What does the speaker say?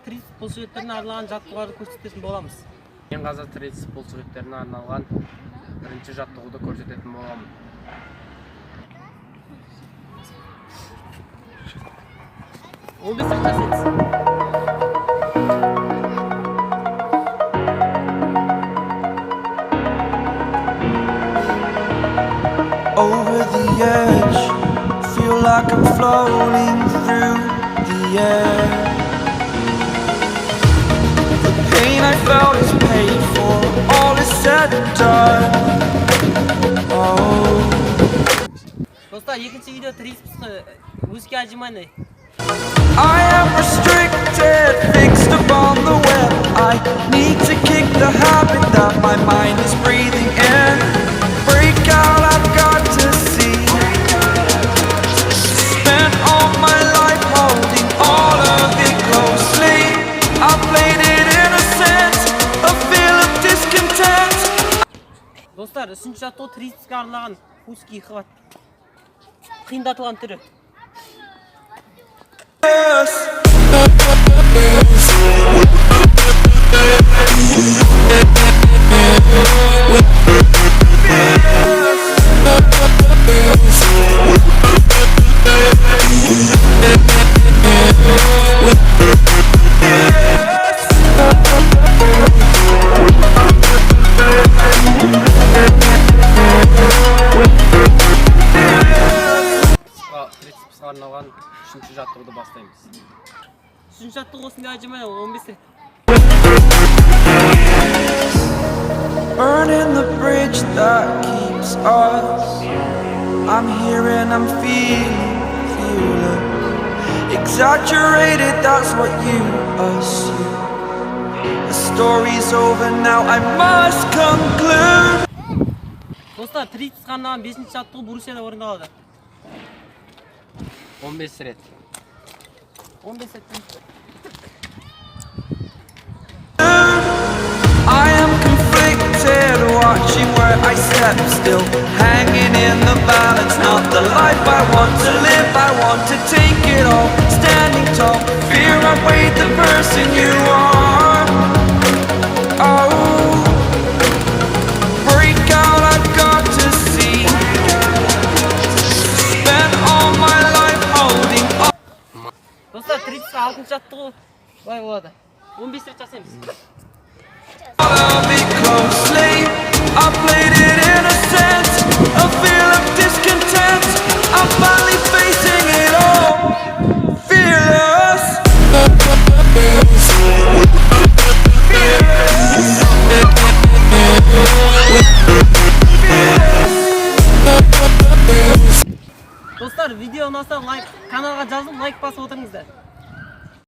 Тритцепске бұлшықеттеріне арналған жаттығуларды көрсететін боламыз. Мен қазір Тритцепске бұлшықеттеріне арналған бірінші жаттығуды көрсететін боламын. Over the edge, feel like I'm floating through the air. The pain I felt is paid for, all is said and done. Oh. Dostlar, ikinci video Tritцепске өзге acımayın. I am restricted, fixed upon the web. I need to kick the habit that my mind is breathing in. Break out, I've got to see. Spent all my life holding all of it closely. I played it innocent, a feel of discontent. Dostlar, үшінші жаттығу Тритцепске арналған узкий хват. Қиындатылған түрі. Тритцепске арналған үшінші жаттығуды бастаймыз. Үшінші жаттығу осындай acımayın, 15 рет. Burning the bridge that keeps us. I'm here and I'm feeling exaggerated, that's what you assume. The story's over now, I must conclude. Dostlar, Tritцепске арналған 5-ші жаттығу Борусияда орындалады. 15 рет. 15 рет. I am conflicted, watching where I step still, hanging in the balance, not the life I want to live. I want to take it all, standing tall, fear I weighed the person you are. Oh, break out, I've got to see. Spent all my life holding on. Dostlar, Tritцепске 6-ші жаттығу былай болады. 15 рет жасаймыз. Follow me closely, I played it innocent, a feel of discontent, I'm finally facing it all, fearless. Dostlar, video ұнаса лайк, каналға жазылып лайк басып отырыңыздар.